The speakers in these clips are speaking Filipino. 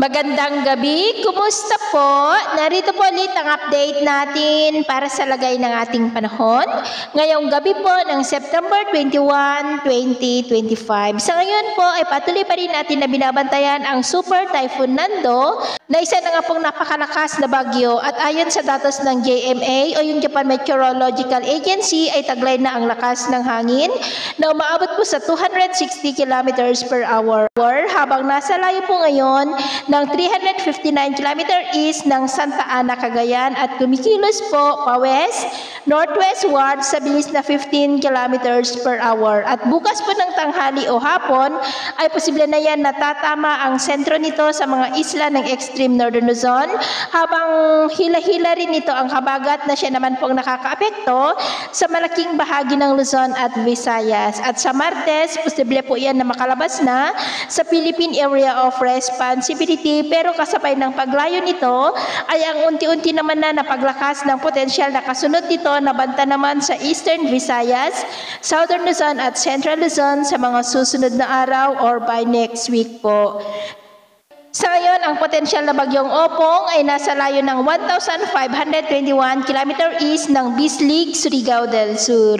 Magandang gabi, kumusta po? Narito po ulit ang update natin para sa lagay ng ating panahon. Ngayong gabi po ng September 21, 2025. Sa ngayon po ay patuloy pa rin natin na binabantayan ang Super Typhoon Nando na isa na nga pong napakalakas na bagyo at ayon sa datos ng JMA o yung Japan Meteorological Agency ay taglay na ang lakas ng hangin na umaabot po sa 260 kilometers per hour habang nasa layo po ngayon ng 359 km east ng Santa Ana, Cagayan at kumikilos po pa-west, northwestward sa bilis na 15 km per hour. At bukas po ng tanghali o hapon ay posible na yan natatama ang sentro nito sa mga isla ng extreme northern Luzon habang hila-hila rin ito ang habagat na siya naman pong nakakaapekto sa malaking bahagi ng Luzon at Visayas. At sa Martes, posible po yan na makalabas na sa Philippine Area of Responsibility, pero kasabay ng paglayo nito ay ang unti-unti naman na napaglakas ng potensyal na kasunod nito na banta naman sa Eastern Visayas, Southern Luzon at Central Luzon sa mga susunod na araw or by next week po. Sa ngayon, ang potensyal na bagyong Opong ay nasa layo ng 1,521 km east ng Bislig, Surigao del Sur.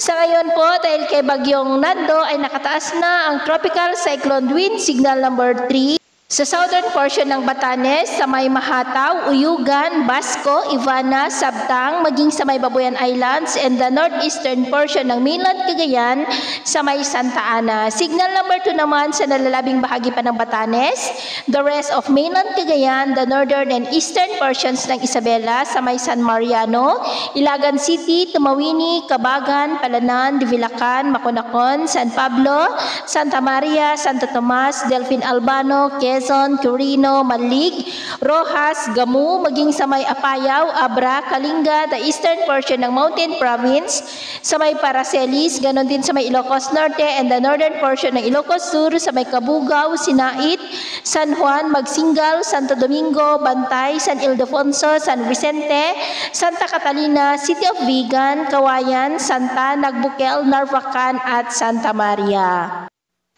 Sa ngayon po, dahil kay bagyong Nando ay nakataas na ang Tropical Cyclone Wind Signal number 3 sa southern portion ng Batanes, sa may Mahataw, Uyugan, Basco, Ivana, Sabtang, maging sa may Babuyan Islands and the northeastern portion ng mainland Cagayan sa may Santa Ana. Signal number 2 naman sa nalalabing bahagi pa ng Batanes, the rest of mainland Cagayan, the northern and eastern portions ng Isabela sa may San Mariano, Ilagan City, Tumawini, Cabagan, Palanan, Divilacan, Maconacon, San Pablo, Santa Maria, Santo Tomas, Delfin Albano, Quezon, Quirino, Malig, Rojas, Gamu, maging sa may Apayao, Abra, Kalinga, the eastern portion ng Mountain Province, sa may Paracelis, ganon din sa may Ilocos Norte and the northern portion ng Ilocos Sur, sa may Cabugao, Sinait, San Juan, Magsingal, Santo Domingo, Bantay, San Ildefonso, San Vicente, Santa Catalina, City of Vigan, Kawayan, Santa, Nagbukel, Narvacan at Santa Maria.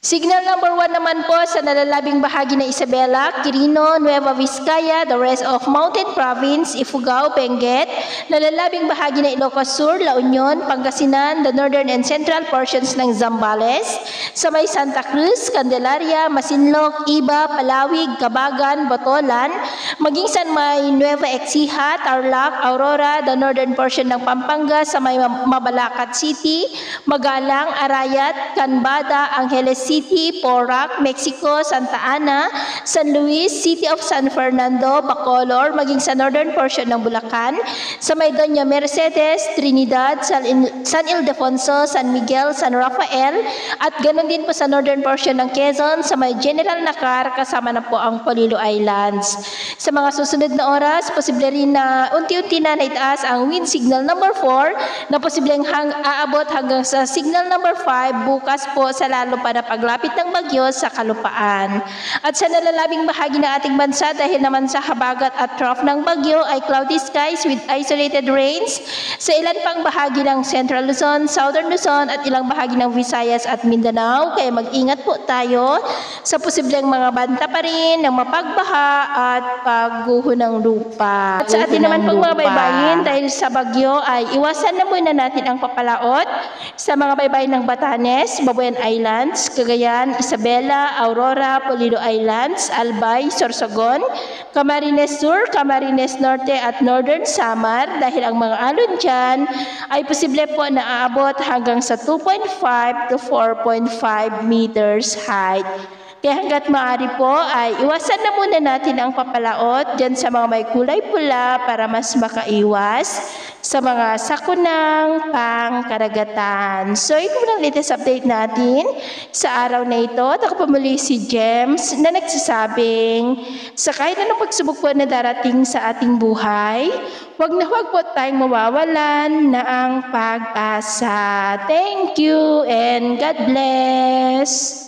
Signal number 1 naman po sa nalalabing bahagi ng Isabela, Quirino, Nueva Vizcaya, the rest of Mountain Province, Ifugao, Benguet, nalalabing bahagi ng Ilocos Sur, La Union, Pangasinan, the northern and central portions ng Zambales, sa may Santa Cruz, Candelaria, Masinloc, Iba, Palawig, Cabagan, Botolan, maging sa may Nueva Ecija, Tarlac, Aurora, the northern portion ng Pampanga, sa may Mabalacat City, Magalang, Arayat, Canbada, Angeles City, Porac, Mexico, Santa Ana, San Luis, City of San Fernando, Bacolor, maging sa northern portion ng Bulacan, sa may Doña Mercedes, Trinidad, San Ildefonso, San Miguel, San Rafael, at ganoon din po sa northern portion ng Quezon, sa may General Nakar, kasama na po ang Polillo Islands. Sa mga susunod na oras, posible rin na unti-unti na naitaas ang wind signal number 4 na posibleng aabot hanggang sa signal number 5 bukas po sa lalo pa na paglapit ng bagyo sa kalupaan. At sa nalalabing bahagi ng ating bansa dahil naman sa habagat at trough ng bagyo ay cloudy skies with isolated rains sa ilan pang bahagi ng Central Luzon, Southern Luzon at ilang bahagi ng Visayas at Mindanao. Kaya mag-ingat po tayo sa posibleng mga banta pa rin ng mapagbaha at pagguho ng lupa. At sa atin naman pong mga baybayin dahil sa bagyo ay iwasan na muna natin ang papalaot sa mga baybayin ng Batanes, Babuyan Islands, Cagayan, Isabela, Aurora, Polillo Islands, Albay, Sorsogon, Camarines Sur, Camarines Norte at Northern Samar dahil ang mga alon dyan ay posible po na aabot hanggang sa 2.5 to 4.5 meters height. Kaya hanggat maaari po ay iwasan na muna natin ang papalaot dyan sa mga may kulay pula para mas makaiwas sa mga sakunang pangkaragatan. So ito muna ang latest update natin sa araw na ito. At ako pamuli si James na nagsasabing sa kahit anong pagsubok po na darating sa ating buhay, huwag na huwag po tayong mawawalan na ang pag-asa. Thank you and God bless!